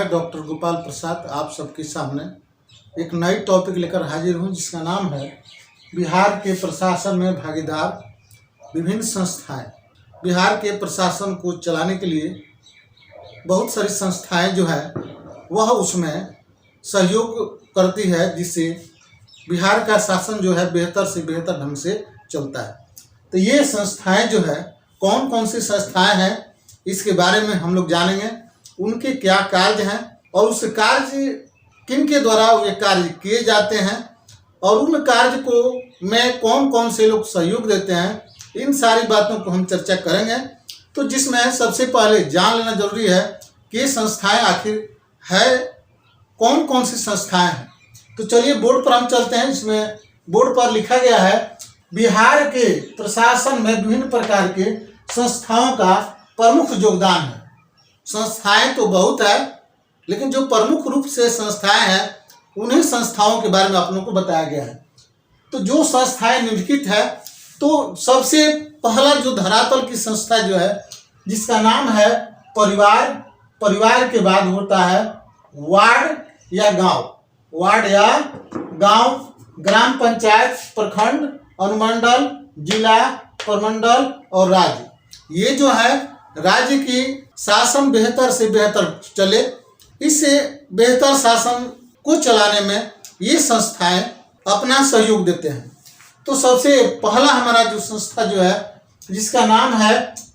Doctor Gopal Prasad आप सबके सामने एक नई टॉपिक लेकर हाजिर हूँ, जिसका नाम है बिहार के प्रशासन में भागीदार विभिन्न संस्थाएं। बिहार के प्रशासन को चलाने के लिए बहुत सारी संस्थाएं जो है वह उसमें सहयोग करती है, जिससे बिहार का शासन जो है बेहतर से बेहतर ढंग से चलता है। तो ये संस्थाएं जो है कौन कौन सी संस्थाएं हैं, इसके बारे में हम लोग जानेंगे। उनके क्या कार्य हैं और उस कार्य किन के द्वारा ये कार्य किए जाते हैं और उन कार्य को में कौन कौन से लोग सहयोग देते हैं, इन सारी बातों को हम चर्चा करेंगे। तो जिसमें सबसे पहले जान लेना जरूरी है कि ये संस्थाएं आखिर है कौन कौन सी संस्थाएं हैं। तो चलिए बोर्ड पर हम चलते हैं। इसमें बोर्ड पर लिखा गया है बिहार के प्रशासन में विभिन्न प्रकार के संस्थाओं का प्रमुख योगदान है। संस्थाएं तो बहुत है, लेकिन जो प्रमुख रूप से संस्थाएं हैं उन्हीं संस्थाओं के बारे में आप लोगों को बताया गया है। तो जो संस्थाएं निम्नलिखित है, तो सबसे पहला जो धरातल की संस्था जो है जिसका नाम है परिवार। परिवार के बाद होता है वार्ड या गांव, वार्ड या गांव, ग्राम पंचायत, प्रखंड, अनुमंडल, जिला, प्रमंडल और राज्य। ये जो है राज्य की शासन बेहतर से बेहतर चले, इससे बेहतर शासन को चलाने में ये संस्थाएं अपना सहयोग देते हैं। तो सबसे पहला हमारा जो संस्था जो है जिसका नाम है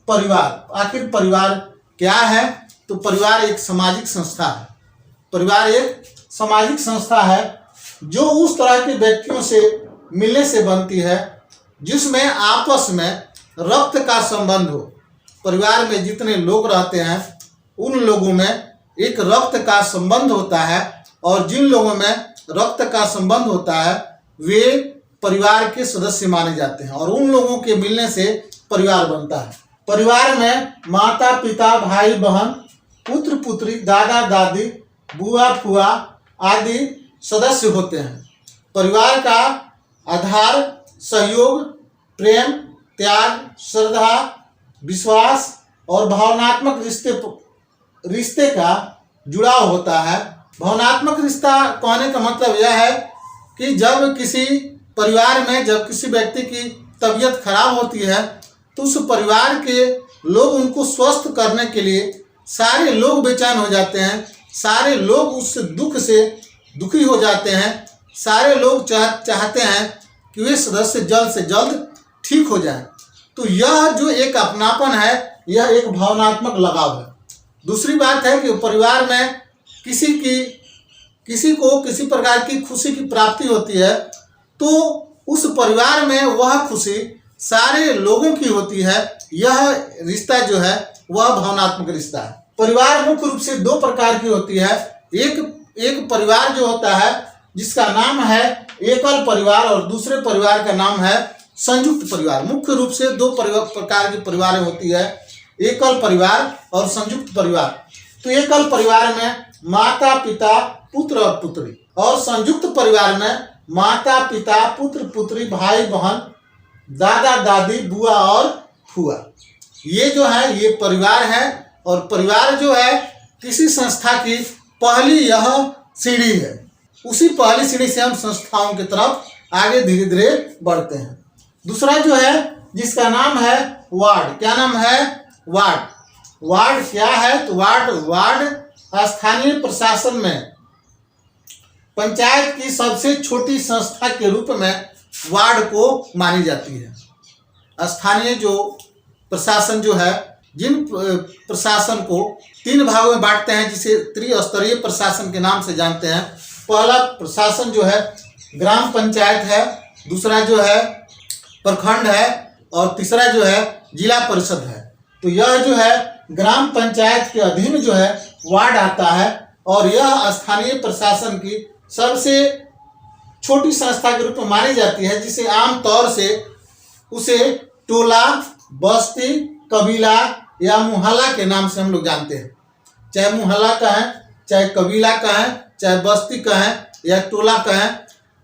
परिवार। आखिर परिवार क्या है? तो परिवार एक सामाजिक संस्था है। परिवार एक सामाजिक संस्था है जो उस तरह के व्यक्तियों से मिलने से बनती है जिसमें आपस में रक्त का संबंध हो। परिवार में जितने लोग रहते हैं उन लोगों में एक रक्त का संबंध होता है, और जिन लोगों में रक्त का संबंध होता है वे परिवार के सदस्य माने जाते हैं, और उन लोगों के मिलने से परिवार बनता है। परिवार में माता पिता, भाई बहन, पुत्र पुत्री, दादा दादी, बुआ फुआ आदि सदस्य होते हैं। परिवार का आधार सहयोग, प्रेम, त्याग, श्रद्धा, विश्वास और भावनात्मक रिश्ते का जुड़ाव होता है। भावनात्मक रिश्ता कहने का मतलब यह है कि जब किसी परिवार में जब किसी व्यक्ति की तबीयत खराब होती है तो उस परिवार के लोग उनको स्वस्थ करने के लिए सारे लोग बेचैन हो जाते हैं, सारे लोग उस दुख से दुखी हो जाते हैं, सारे लोग चाहते हैं कि वे सदस्य जल्द से जल्द ठीक हो जाए। तो यह जो एक अपनापन है, यह एक भावनात्मक लगाव है। दूसरी बात है कि परिवार में किसी को किसी प्रकार की खुशी की प्राप्ति होती है तो उस परिवार में वह खुशी सारे लोगों की होती है। यह रिश्ता जो है वह भावनात्मक रिश्ता है। परिवार मुख्य रूप से दो प्रकार की होती है। एक परिवार जो होता है जिसका नाम है एकल परिवार, और दूसरे परिवार का नाम है संयुक्त परिवार। मुख्य रूप से दो प्रकार की परिवारें होती है, एकल परिवार और संयुक्त परिवार। तो एकल परिवार में माता पिता, पुत्र और पुत्री, और संयुक्त परिवार में माता पिता, पुत्र पुत्री, भाई बहन, दादा दादी, बुआ और फुआ। ये जो है ये परिवार है। और परिवार जो है किसी संस्था की पहली यह सीढ़ी है। उसी पहली सीढ़ी से हम संस्थाओं की तरफ आगे धीरे धीरे बढ़ते हैं। दूसरा जो है जिसका नाम है वार्ड। क्या नाम है? वार्ड। वार्ड क्या है? तो वार्ड स्थानीय प्रशासन में पंचायत की सबसे छोटी संस्था के रूप में वार्ड को मानी जाती है। स्थानीय जो प्रशासन जो है, जिन प्रशासन को तीन भागों में बांटते हैं जिसे त्रिस्तरीय प्रशासन के नाम से जानते हैं। पहला प्रशासन जो है ग्राम पंचायत है, दूसरा जो है प्रखंड है, और तीसरा जो है जिला परिषद है। तो यह जो है ग्राम पंचायत के अधीन जो है वार्ड आता है, और यह स्थानीय प्रशासन की सबसे छोटी संस्था के रूप में मानी जाती है, जिसे आमतौर से उसे टोला, बस्ती, कबीला या मुहल्ला के नाम से हम लोग जानते हैं। चाहे मुहल्ला कहें, चाहे कबीला कहें, चाहे बस्ती कहें या टोला कहें,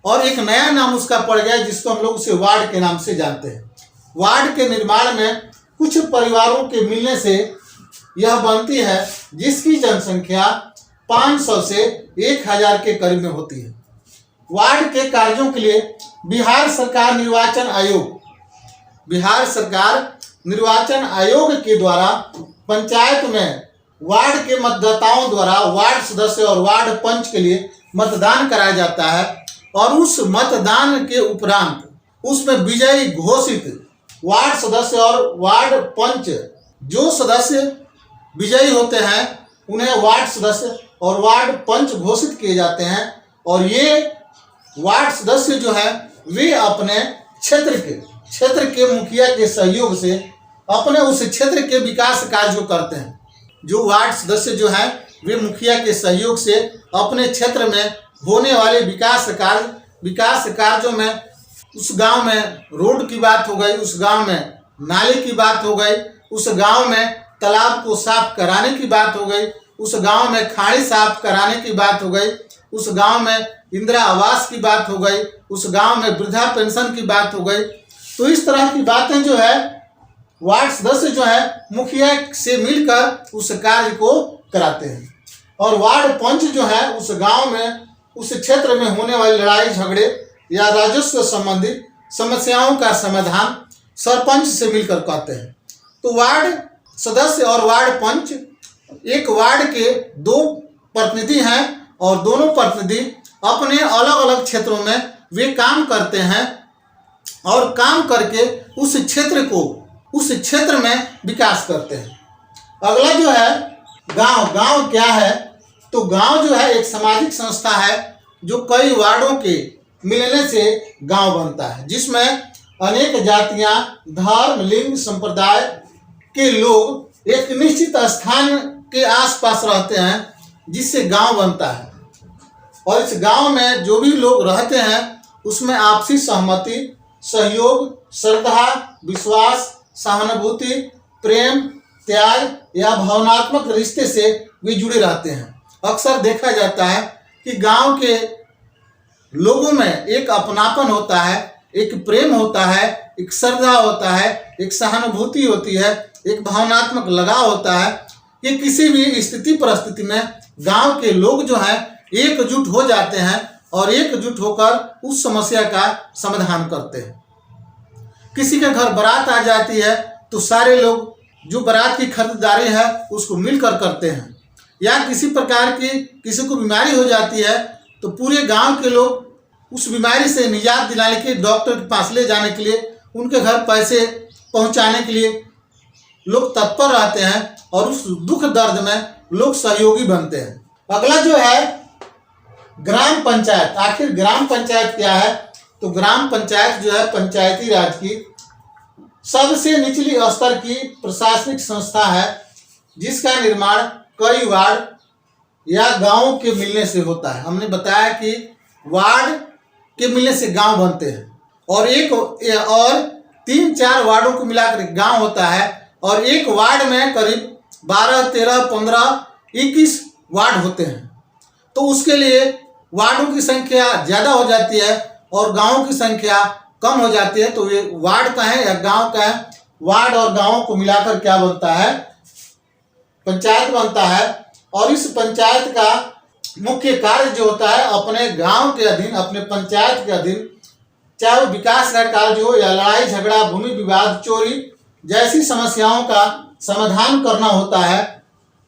और एक नया नाम उसका पड़ गया जिसको हम लोग उसे वार्ड के नाम से जानते हैं। वार्ड के निर्माण में कुछ परिवारों के मिलने से यह बनती है जिसकी जनसंख्या 500 से 1000 के करीब में होती है। वार्ड के कार्यों के लिए बिहार सरकार निर्वाचन आयोग के द्वारा पंचायत में वार्ड के मतदाताओं द्वारा वार्ड सदस्य और वार्ड पंच के लिए मतदान कराया जाता है और उस मतदान के उपरांत उसमें विजयी घोषित वार्ड सदस्य और वार्ड पंच, जो सदस्य विजयी होते हैं उन्हें वार्ड सदस्य और वार्ड पंच घोषित किए जाते हैं और ये वार्ड सदस्य जो है वे अपने क्षेत्र के मुखिया के सहयोग से अपने उस क्षेत्र के विकास कार्यों करते हैं। जो वार्ड सदस्य जो है वे मुखिया के सहयोग से अपने क्षेत्र में होने वाले विकास कार्यों में, उस गांव में रोड की बात हो गई, उस गांव में नाले की बात हो गई, उस गांव में तालाब को साफ कराने की बात हो गई, उस गांव में खाड़ी साफ कराने की बात हो गई, उस गांव में इंदिरा आवास की बात हो गई, उस गांव में वृद्धा पेंशन की बात हो गई। तो इस तरह की बातें जो है वार्ड सदस्य जो है मुखिया से मिलकर उस कार्य को कराते हैं और वार्ड पंच जो है उस गांव में, उस क्षेत्र में होने वाली लड़ाई झगड़े या राजस्व संबंधित समस्याओं का समाधान सरपंच से मिलकर करते हैं। तो वार्ड सदस्य और वार्ड पंच एक वार्ड के 2 प्रतिनिधि हैं और दोनों प्रतिनिधि अपने अलग अलग क्षेत्रों में वे काम करते हैं और काम करके उस क्षेत्र में विकास करते हैं। अगला जो है गांव क्या है, तो गांव जो है एक सामाजिक संस्था है जो कई वार्डों के मिलने से गांव बनता है, जिसमें अनेक जातियां, धर्म, लिंग, संप्रदाय के लोग एक निश्चित स्थान के आसपास रहते हैं, जिससे गांव बनता है। और इस गांव में जो भी लोग रहते हैं उसमें आपसी सहमति, सहयोग, श्रद्धा, विश्वास, सहानुभूति, प्रेम, त्याग या भावनात्मक रिश्ते से वे जुड़े रहते हैं। अक्सर देखा जाता है कि गांव के लोगों में एक अपनापन होता है, एक प्रेम होता है, एक श्रद्धा होता है, एक सहानुभूति होती है, एक भावनात्मक लगाव होता है कि किसी भी स्थिति परिस्थिति में गांव के लोग जो हैं एकजुट हो जाते हैं और एकजुट होकर उस समस्या का समाधान करते हैं। किसी के घर बारात आ जाती है तो सारे लोग जो बारात की खरीदारी है उसको मिलकर करते हैं, या किसी प्रकार की किसी को बीमारी हो जाती है तो पूरे गांव के लोग उस बीमारी से निजात दिलाने के डॉक्टर के पास ले जाने के लिए, उनके घर पैसे पहुंचाने के लिए लोग तत्पर रहते हैं और उस दुख दर्द में लोग सहयोगी बनते हैं। अगला जो है ग्राम पंचायत। आखिर ग्राम पंचायत क्या है, तो ग्राम पंचायत जो है पंचायती राज की सबसे निचली स्तर की प्रशासनिक संस्था है, जिसका निर्माण कई वार्ड या गांवों के मिलने से होता है। हमने बताया कि वार्ड के मिलने से गांव बनते हैं और 3-4 वार्डों को मिलाकर गांव होता है और एक वार्ड में करीब 12, 13, 15, 21 वार्ड होते हैं। तो उसके लिए वार्डों की संख्या ज़्यादा हो जाती है और गांवों की संख्या कम हो जाती है। तो ये वार्ड का है या गांव का है, वार्ड और गांवों को मिलाकर क्या बनता है, पंचायत बनता है। और इस पंचायत का मुख्य कार्य जो होता है अपने गांव के अधीन, अपने पंचायत के अधीन, चाहे वो विकास का कार्य हो या लड़ाई झगड़ा, भूमि विवाद, चोरी जैसी समस्याओं का समाधान करना होता है।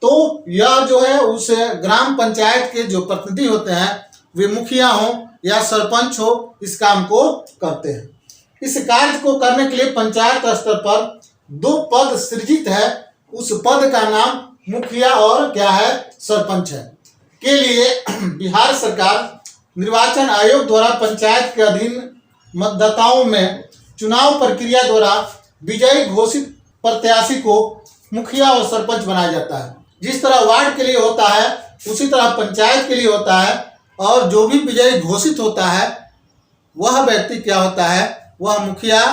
तो यह जो है उस ग्राम पंचायत के जो प्रतिनिधि होते हैं वे मुखिया हो या सरपंच हो इस काम को करते हैं। इस कार्य को करने के लिए पंचायत स्तर पर 2 पद सृजित है। उस पद का नाम मुखिया और क्या है, सरपंच है। के लिए बिहार सरकार निर्वाचन आयोग द्वारा पंचायत के अधीन मतदाताओं में चुनाव प्रक्रिया द्वारा विजयी घोषित प्रत्याशी को मुखिया और सरपंच बनाया जाता है। जिस तरह वार्ड के लिए होता है उसी तरह पंचायत के लिए होता है। और जो भी विजयी घोषित होता है वह व्यक्ति क्या होता है, वह मुखिया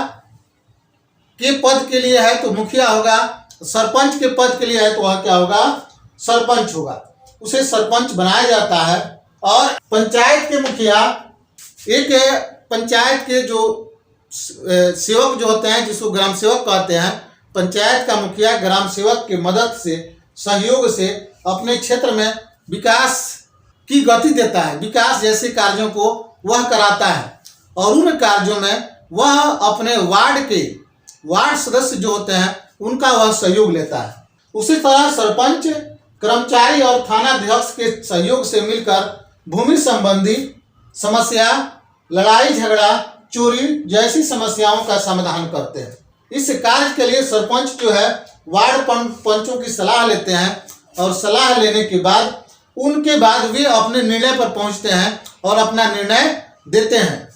के पद के लिए है तो मुखिया होगा, सरपंच के पद के लिए है तो वह क्या होगा, सरपंच होगा। उसे सरपंच बनाया जाता है। और पंचायत के मुखिया एक पंचायत के जो सेवक जो होते हैं जिसको ग्राम सेवक कहते हैं, पंचायत का मुखिया ग्राम सेवक की मदद से, सहयोग से अपने क्षेत्र में विकास की गति देता है, विकास जैसे कार्यों को वह कराता है और उन कार्यों में वह अपने वार्ड सदस्य जो होते हैं उनका वह सहयोग लेता है। उसी तरह सरपंच, कर्मचारी और थानाध्यक्ष के सहयोग से मिलकर भूमि संबंधी समस्या, लड़ाई झगड़ा, चोरी जैसी समस्याओं का समाधान करते हैं। इस कार्य के लिए सरपंच जो है वार्ड पंचों की सलाह लेते हैं और सलाह लेने के बाद उनके बाद वे अपने निर्णय पर पहुंचते हैं और अपना निर्णय देते हैं।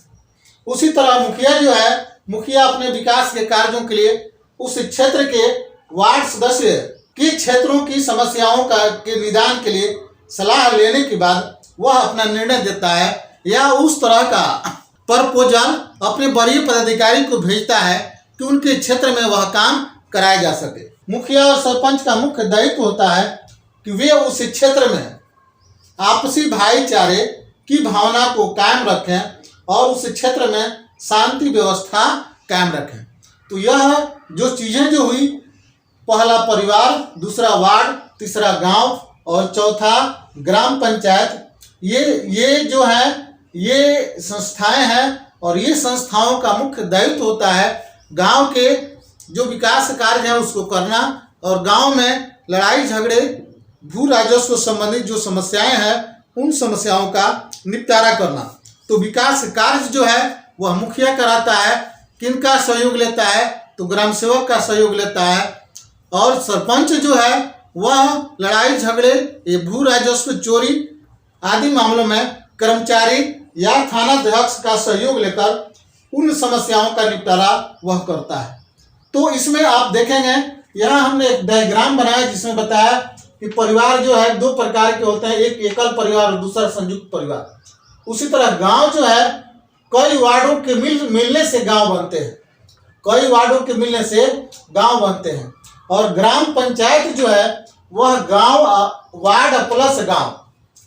उसी तरह मुखिया जो है, मुखिया अपने विकास के कार्यों के लिए उस क्षेत्र के वार्ड सदस्य के क्षेत्रों की समस्याओं के निदान के लिए सलाह लेने के बाद वह अपना निर्णय देता है या उस तरह का प्रपोजल अपने वरीय पदाधिकारी को भेजता है कि उनके क्षेत्र में वह काम कराया जा सके। मुखिया और सरपंच का मुख्य दायित्व होता है कि वे उस क्षेत्र में आपसी भाईचारे की भावना को कायम रखें और उस क्षेत्र में शांति व्यवस्था कायम रखें। तो यह जो चीज़ें जो हुई, पहला परिवार, दूसरा वार्ड, तीसरा गांव और चौथा ग्राम पंचायत, ये जो है ये संस्थाएं हैं और ये संस्थाओं का मुख्य दायित्व होता है गांव के जो विकास कार्य हैं उसको करना और गांव में लड़ाई झगड़े, भू राजस्व संबंधित जो समस्याएं हैं उन समस्याओं का निपटारा करना। तो विकास कार्य जो है वह मुखिया कराता है। किनका सहयोग लेता है? तो ग्राम सेवक का सहयोग लेता है। और सरपंच जो है वह लड़ाई झगड़े, ये भू राजस्व चोरी आदि मामलों में कर्मचारी या थानाध्यक्ष का सहयोग लेकर उन समस्याओं का निपटारा वह करता है। तो इसमें आप देखेंगे यहाँ हमने एक डायग्राम बनाया जिसमें बताया कि परिवार जो है दो प्रकार के होते हैं, एक एकल परिवार और दूसरा संयुक्त परिवार। उसी तरह गांव जो है कई वार्डों के मिलने से गांव बनते हैं, कई वार्डों के मिलने से गांव बनते हैं। और ग्राम पंचायत जो है वह गांव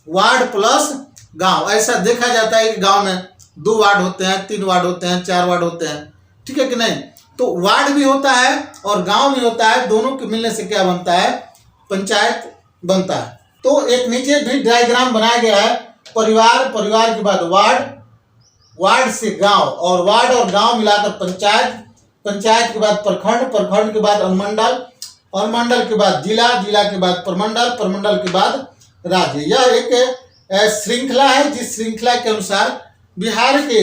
वार्ड प्लस गांव ऐसा देखा जाता है कि गांव में 2 वार्ड होते हैं, 3 वार्ड होते हैं, 4 वार्ड होते हैं, ठीक है कि नहीं। तो वार्ड भी होता है और गांव भी होता है, दोनों के मिलने से क्या बनता है? पंचायत बनता है। तो एक नीचे भी डायग्राम बनाया गया है, परिवार, परिवार के बाद वार्ड से गांव और वार्ड और गांव मिलाकर पंचायत, पंचायत के बाद प्रखंड, प्रखंड के बाद अनुमंडल, अनुमंडल के बाद जिला, जिला के बाद प्रमंडल, प्रमंडल के बाद राज्य। यह एक श्रृंखला है जिस श्रृंखला के अनुसार बिहार के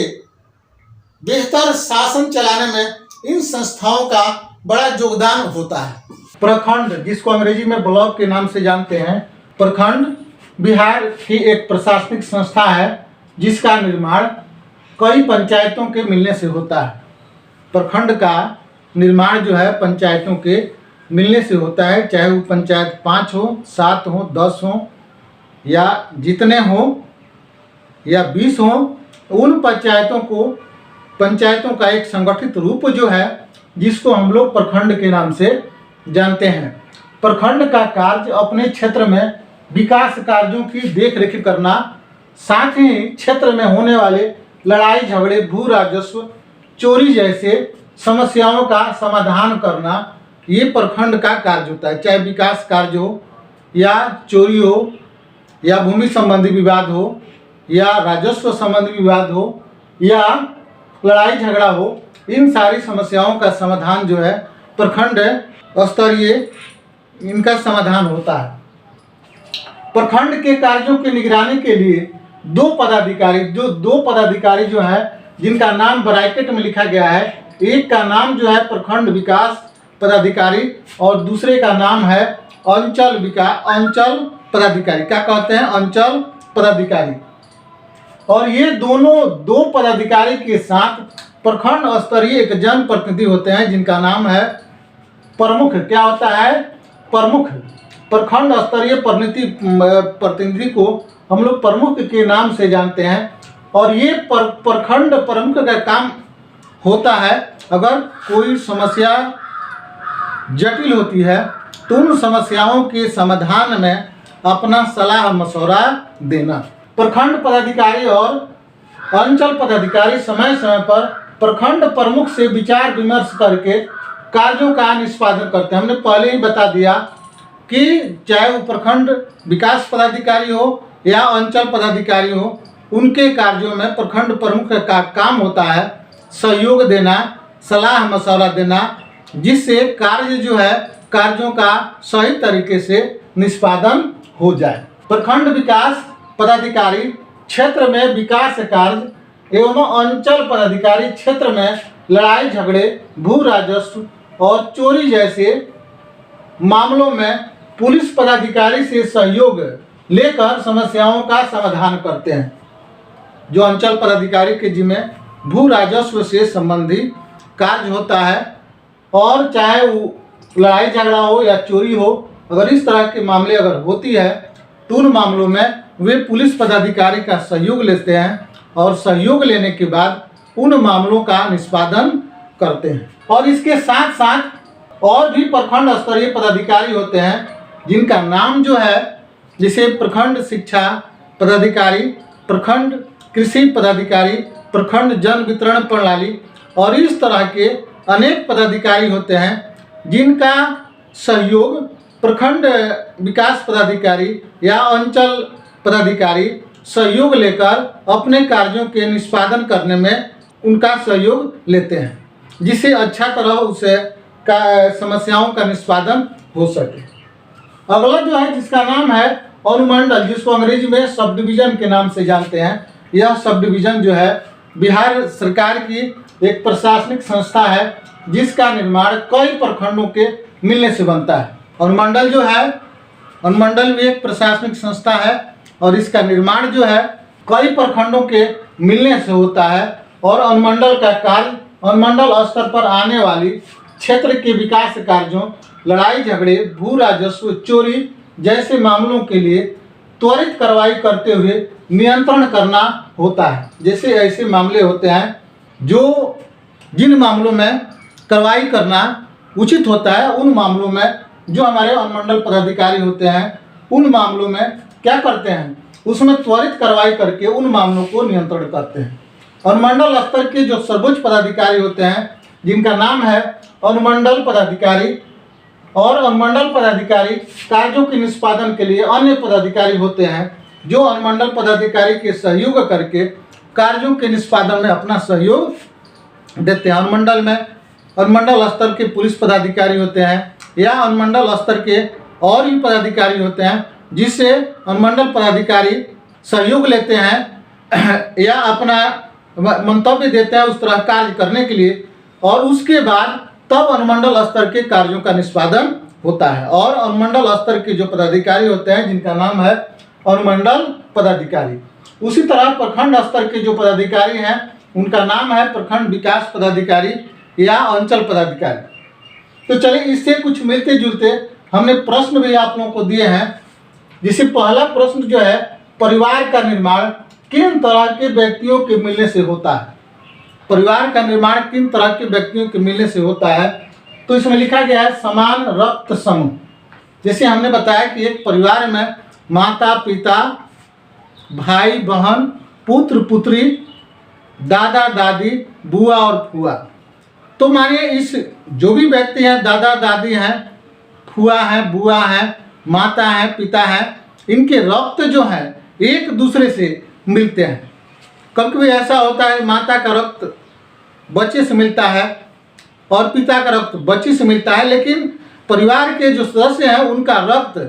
बेहतर शासन चलाने में इन संस्थाओं का बड़ा योगदान होता है। प्रखंड, जिसको अंग्रेजी में ब्लॉक के नाम से जानते हैं, प्रखंड बिहार की एक प्रशासनिक संस्था है जिसका निर्माण कई पंचायतों के मिलने से होता है। प्रखंड का निर्माण जो है पंचायतों के मिलने से होता है, चाहे वो पंचायत 5 हो, 7 हो, 10 हो या जितने हो या 20 हो, उन पंचायतों का एक संगठित रूप जो है जिसको हम लोग प्रखंड के नाम से जानते हैं। प्रखंड का कार्य अपने क्षेत्र में विकास कार्यों की देखरेख करना, साथ ही क्षेत्र में होने वाले लड़ाई झगड़े, भू राजस्व चोरी जैसे समस्याओं का समाधान करना, ये प्रखंड का कार्य होता है। चाहे विकास कार्य हो या चोरी हो या भूमि संबंधी विवाद हो या राजस्व संबंधी विवाद हो या लड़ाई झगड़ा हो, इन सारी समस्याओं का समाधान जो है प्रखंड स्तरीय इनका समाधान होता है। प्रखंड के कार्यों की निगरानी के लिए 2 पदाधिकारी जो है जिनका नाम ब्रैकेट में लिखा गया है, एक का नाम जो है प्रखंड विकास पदाधिकारी और दूसरे का नाम है अंचल पदाधिकारी। क्या कहते हैं? अंचल पदाधिकारी। और ये दोनों 2 पदाधिकारी के साथ प्रखंड स्तरीय एक जनप्रतिनिधि होते हैं जिनका नाम है प्रमुख। क्या होता है? प्रमुख। प्रखंड स्तरीय प्रतिनिधि को हम लोग प्रमुख के नाम से जानते हैं। और ये प्रखंड प्रमुख का काम होता है, अगर कोई समस्या जटिल होती है तो उन समस्याओं के समाधान में अपना सलाह मशवरा देना। प्रखंड पदाधिकारी और अंचल पदाधिकारी समय समय पर प्रखंड प्रमुख से विचार विमर्श करके कार्यों का निष्पादन करते हैं। हमने पहले ही बता दिया कि चाहे वो प्रखंड विकास पदाधिकारी हो या अंचल पदाधिकारी हो, उनके कार्यों में प्रखंड प्रमुख का काम होता है सहयोग देना, सलाह मशवरा देना, जिससे कार्य जो है कार्यों का सही तरीके से निष्पादन हो जाए। प्रखंड विकास पदाधिकारी क्षेत्र में विकास कार्य एवं अंचल पदाधिकारी क्षेत्र में लड़ाई झगड़े, भू राजस्व और चोरी जैसे मामलों में पुलिस पदाधिकारी से सहयोग लेकर समस्याओं का समाधान करते हैं। जो अंचल पदाधिकारी के जिम्मे भू राजस्व से संबंधित कार्य होता है, और चाहे वो लड़ाई झगड़ा हो या चोरी हो, अगर इस तरह के मामले अगर होती है तो उन मामलों में वे पुलिस पदाधिकारी का सहयोग लेते हैं और सहयोग लेने के बाद उन मामलों का निष्पादन करते हैं। और इसके साथ साथ और भी प्रखंड स्तरीय पदाधिकारी होते हैं जिनका नाम जो है, जैसे प्रखंड शिक्षा पदाधिकारी, प्रखंड कृषि पदाधिकारी, प्रखंड जन वितरण प्रणाली, और इस तरह के अनेक पदाधिकारी होते हैं जिनका सहयोग प्रखंड विकास पदाधिकारी या अंचल पदाधिकारी सहयोग लेकर अपने कार्यों के निष्पादन करने में उनका सहयोग लेते हैं, जिससे अच्छा तरह उसे समस्याओं का निष्पादन हो सके। अगला जो है जिसका नाम है अनुमंडल, जिसको अंग्रेजी में सब डिवीजन के नाम से जानते हैं। यह सब डिवीजन जो है बिहार सरकार की एक प्रशासनिक संस्था है जिसका निर्माण कई प्रखंडों के मिलने से बनता है। अनुमंडल जो है, अनुमंडल भी एक प्रशासनिक संस्था है और इसका निर्माण जो है कई प्रखंडों के मिलने से होता है। और अनुमंडल का कार्य अनुमंडल स्तर पर आने वाली क्षेत्र के विकास कार्यों, लड़ाई झगड़े, भू राजस्व, चोरी जैसे मामलों के लिए त्वरित कार्रवाई करते हुए नियंत्रण करना होता है। जैसे ऐसे मामले होते हैं जो जिन मामलों में कार्रवाई करना उचित होता है, उन मामलों में जो हमारे अनुमंडल पदाधिकारी होते हैं उन मामलों में क्या करते हैं, उसमें त्वरित कार्रवाई करके उन मामलों को नियंत्रण करते हैं। अनुमंडल स्तर के जो सर्वोच्च पदाधिकारी होते हैं जिनका नाम है अनुमंडल पदाधिकारी, और अनुमंडल पदाधिकारी कार्यों के निष्पादन के लिए अन्य पदाधिकारी होते हैं जो अनुमंडल पदाधिकारी के सहयोग करके कार्यों के निष्पादन में अपना सहयोग देते हैं। अनुमंडल में अनुमंडल स्तर के पुलिस पदाधिकारी होते हैं या अनुमंडल स्तर के और भी पदाधिकारी होते हैं जिससे अनुमंडल पदाधिकारी सहयोग लेते हैं या अपना मंतव्य देते हैं उस तरह कार्य करने के लिए, और उसके बाद तब अनुमंडल स्तर के कार्यों का निष्पादन होता है। और अनुमंडल स्तर के जो पदाधिकारी होते हैं जिनका नाम है अनुमंडल पदाधिकारी। उसी तरह प्रखंड स्तर के जो पदाधिकारी हैं उनका नाम है प्रखंड विकास पदाधिकारी या अंचल पदाधिकारी। तो चलिए इससे कुछ मिलते जुलते हमने प्रश्न भी आप लोगों को दिए हैं। जैसे पहला प्रश्न जो है, परिवार का निर्माण किन तरह के व्यक्तियों के मिलने से होता है? परिवार का निर्माण किन तरह के व्यक्तियों के मिलने से होता है? तो इसमें लिखा गया है समान रक्त समूह। जैसे हमने बताया कि एक परिवार में माता पिता, भाई बहन, पुत्र पुत्री, दादा दादी, बुआ और फुआ। तो मानिए इस जो भी व्यक्ति हैं, दादा दादी हैं, फुआ हैं, बुआ हैं, माता हैं, पिता हैं, इनके रक्त जो है एक दूसरे से मिलते हैं। कभी कभी ऐसा होता है माता का रक्त बच्चे से मिलता है और पिता का रक्त बच्ची से मिलता है, लेकिन परिवार के जो सदस्य हैं उनका रक्त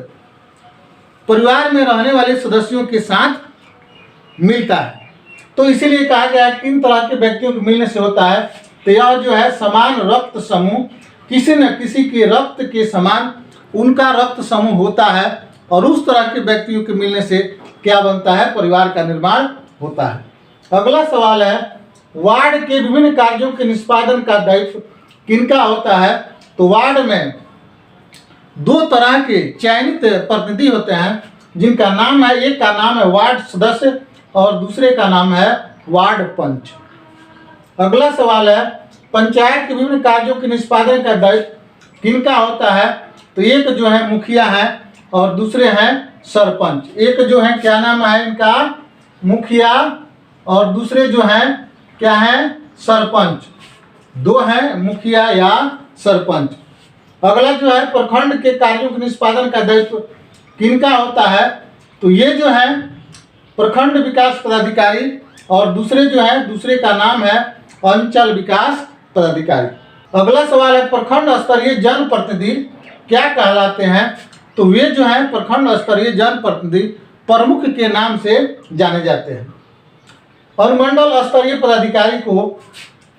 परिवार में रहने वाले सदस्यों के साथ मिलता है। तो इसीलिए कहा गया है किन तरह के व्यक्तियों के मिलने से होता है। तो यह जो है समान रक्त समूह, किसी न किसी के रक्त के समान उनका रक्त समूह होता है, और उस तरह के व्यक्तियों के मिलने से क्या बनता है, परिवार का निर्माण होता है। अगला सवाल है, वार्ड के विभिन्न कार्यों के निष्पादन का दायित्व किनका होता है? तो वार्ड में दो तरह के चयनित प्रतिनिधि होते हैं जिनका नाम है, एक का नाम है वार्ड सदस्य और दूसरे का नाम है वार्ड पंच। अगला सवाल है, पंचायत के विभिन्न कार्यों के निष्पादन का दायित्व किनका होता है? तो एक जो है मुखिया है और दूसरे हैं सरपंच। एक जो है क्या नाम है इनका, मुखिया, और दूसरे जो हैं क्या है, सरपंच। दो हैं मुखिया या सरपंच। अगला जो है प्रखंड के कार्यों के निष्पादन का दायित्व किनका होता है, तो ये जो है प्रखंड विकास पदाधिकारी, और दूसरे का नाम है अंचल विकास पदाधिकारी। अगला सवाल है प्रखंड स्तरीय जनप्रतिनिधि क्या कहलाते हैं, तो वे जो है प्रखंड स्तरीय जनप्रतिनिधि प्रमुख के नाम से जाने जाते हैं। अनुमंडल स्तरीय पदाधिकारी को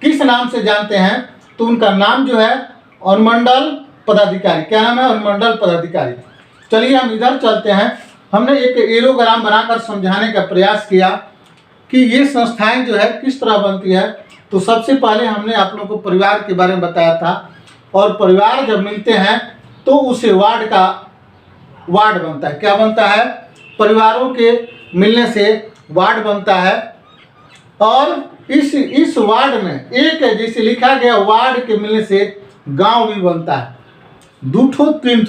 किस नाम से जानते हैं, तो उनका नाम जो है अनुमंडल पदाधिकारी। क्या नाम है? अनुमंडल पदाधिकारी। चलिए हम इधर चलते हैं। हमने एक एरोग्राम बनाकर समझाने का प्रयास किया कि ये संस्थाएं जो है किस तरह बनती है। तो सबसे पहले हमने आप लोगों को परिवार के बारे में बताया था, और परिवार जब मिलते हैं तो उसे वार्ड बनता है। क्या बनता है? परिवारों के मिलने से वार्ड बनता है। और इस वार्ड में एक जैसे लिखा गया वार्ड के मिलने से गांव भी बनता है। 2 3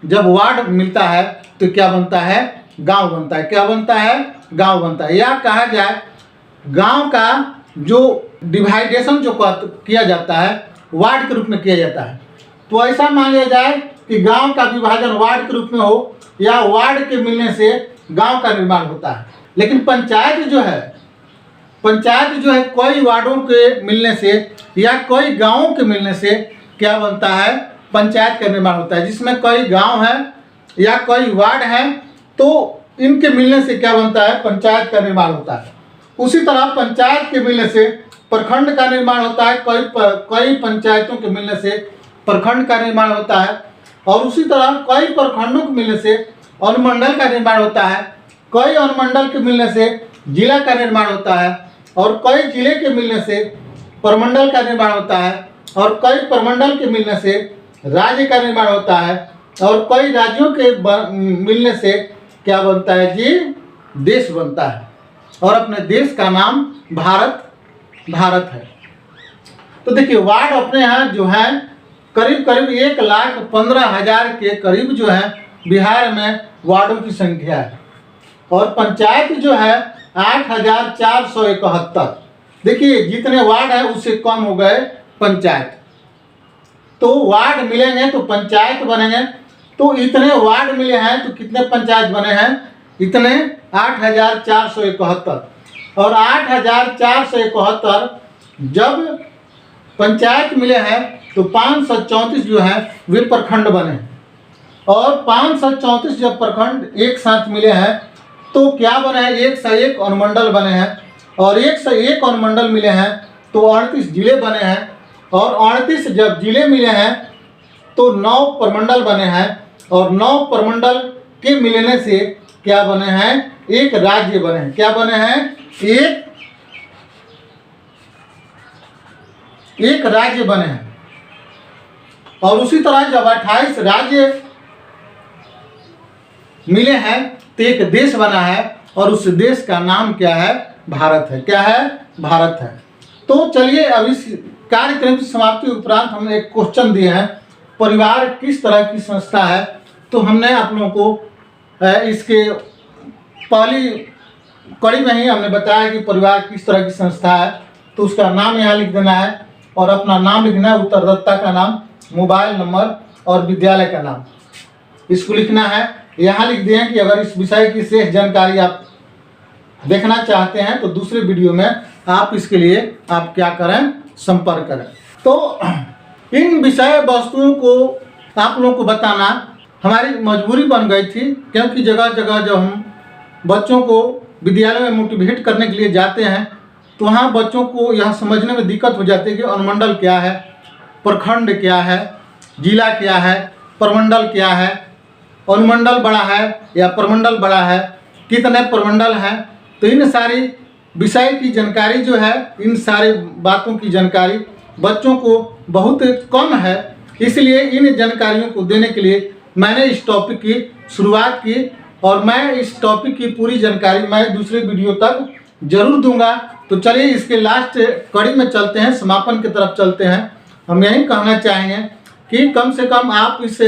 जब वार्ड मिलता है तो क्या बनता है? गांव बनता है। क्या बनता है? गांव बनता है। या कहा जाए गांव का जो डिवाइडेशन जो किया जाता है वार्ड के रूप में किया जाता है। तो ऐसा मान लिया जाए कि गांव का विभाजन वार्ड के रूप में हो, या वार्ड के मिलने से गांव का निर्माण होता है। लेकिन पंचायत जो है कई वार्डों के मिलने से या कई गांवों के मिलने से क्या बनता है? पंचायत का निर्माण होता है, जिसमें कई गांव हैं या कई वार्ड हैं, तो इनके मिलने से क्या बनता है? पंचायत का निर्माण होता है। उसी तरह पंचायत के मिलने से प्रखंड का निर्माण होता है। कई पंचायतों के मिलने से प्रखंड का निर्माण होता है, और उसी तरह कई प्रखंडों के मिलने से अनुमंडल का निर्माण होता है। कई अनुमंडल के मिलने से जिला का निर्माण होता है, और कई जिले के मिलने से प्रमंडल का निर्माण होता है, और कई प्रमंडल के मिलने से राज्य का निर्माण होता है, और कई राज्यों के मिलने से क्या बनता है जी? देश बनता है। और अपने देश का नाम भारत है। तो देखिए वार्ड अपने यहाँ जो है करीब 1,15,000 के करीब जो है बिहार में वार्डों की संख्या है, और पंचायत जो है 8,471। देखिए जितने वार्ड है उससे कम हो गए पंचायत। तो वार्ड मिलेंगे तो पंचायत बनेंगे। तो इतने वार्ड मिले हैं तो कितने पंचायत बने हैं? इतने 8,471। और 8,471 जब पंचायत मिले हैं तो 534 जो है वे प्रखंड बने हैं। और 534 जब प्रखंड एक साथ मिले हैं तो क्या बने हैं? 101 अनुमंडल बने हैं। और 101 अनुमंडल मिले हैं तो 38 जिले बने हैं। और 38 जब जिले मिले हैं तो 9 प्रमंडल बने हैं। और 9 प्रमंडल के मिलने से क्या बने हैं? एक राज्य बने हैं। क्या बने हैं? एक राज्य बने हैं। और उसी तरह जब 28 राज्य मिले हैं तो एक देश बना है, और उस देश का नाम क्या है? भारत है। क्या है? भारत है। तो चलिए अब इस कार्यक्रम की समाप्ति उपरांत हमने एक क्वेश्चन दिए हैं, परिवार किस तरह की संस्था है। तो हमने आप लोगों को इसके पहली कड़ी में ही हमने बताया कि परिवार किस तरह की संस्था है। तो उसका नाम यहाँ लिख देना है, और अपना नाम लिखना है, उत्तरदाता का नाम, मोबाइल नंबर और विद्यालय का नाम, इसको लिखना है। यहाँ लिख दें कि अगर इस विषय की शेष जानकारी आप देखना चाहते हैं तो दूसरे वीडियो में आप इसके लिए आप क्या करें? संपर्क करें। तो इन विषय वस्तुओं को आप लोगों को बताना हमारी मजबूरी बन गई थी, क्योंकि जगह जगह जब हम बच्चों को विद्यालय में मोटिवेट करने के लिए जाते हैं तो वहाँ बच्चों को यह समझने में दिक्कत हो जाती है कि अनुमंडल क्या है, प्रखंड क्या है, जिला क्या है, प्रमंडल क्या है, अनुमंडल बड़ा है या प्रमंडल बड़ा है, कितने प्रमंडल हैं। तो इन सारी विषय की जानकारी जो है, इन सारी बातों की जानकारी बच्चों को बहुत कम है। इसलिए इन जानकारियों को देने के लिए मैंने इस टॉपिक की शुरुआत की, और मैं इस टॉपिक की पूरी जानकारी मैं दूसरे वीडियो तक जरूर दूंगा। तो चलिए इसके लास्ट कड़ी में चलते हैं, समापन की तरफ चलते हैं। हम यही कहना चाहेंगे कि कम से कम आप इस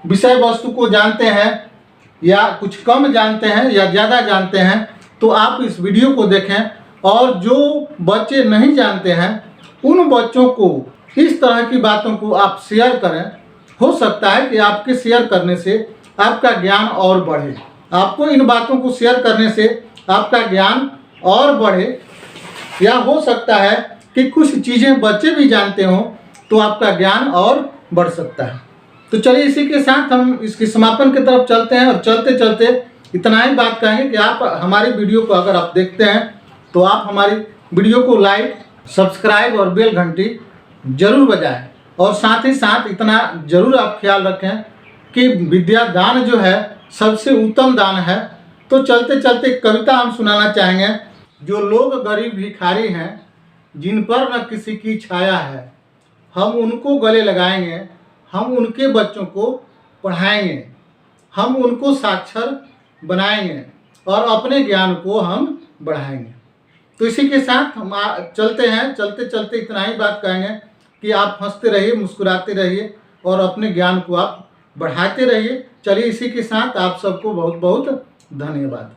विषय वस्तु को जानते हैं, या कुछ कम जानते हैं या ज़्यादा जानते हैं, तो आप इस वीडियो को देखें। और जो बच्चे नहीं जानते हैं उन बच्चों को इस तरह की बातों को आप शेयर करें। हो सकता है कि आपके शेयर करने से आपका ज्ञान और बढ़े। आपको इन बातों को शेयर करने से आपका ज्ञान और बढ़े, या हो सकता है कि कुछ चीज़ें बच्चे भी जानते हों तो आपका ज्ञान और बढ़ सकता है। तो चलिए इसी के साथ हम इसकी समापन की तरफ चलते हैं, और चलते चलते इतना ही बात कहेंगे कि आप हमारी वीडियो को अगर आप देखते हैं तो आप हमारी वीडियो को लाइक, सब्सक्राइब और बेल घंटी जरूर बजाएं। और साथ ही साथ इतना जरूर आप ख्याल रखें कि विद्या दान जो है सबसे उत्तम दान है। तो चलते चलते कविता हम सुनाना चाहेंगे। जो लोग गरीब भिखारी हैं, जिन पर न किसी की छाया है, हम उनको गले लगाएंगे, हम उनके बच्चों को पढ़ाएंगे, हम उनको साक्षर बनाएंगे और अपने ज्ञान को हम बढ़ाएंगे। तो इसी के साथ हम चलते हैं। चलते चलते इतना ही बात कहेंगे कि आप हंसते रहिए, मुस्कुराते रहिए और अपने ज्ञान को आप बढ़ाते रहिए। चलिए इसी के साथ आप सबको बहुत बहुत धन्यवाद।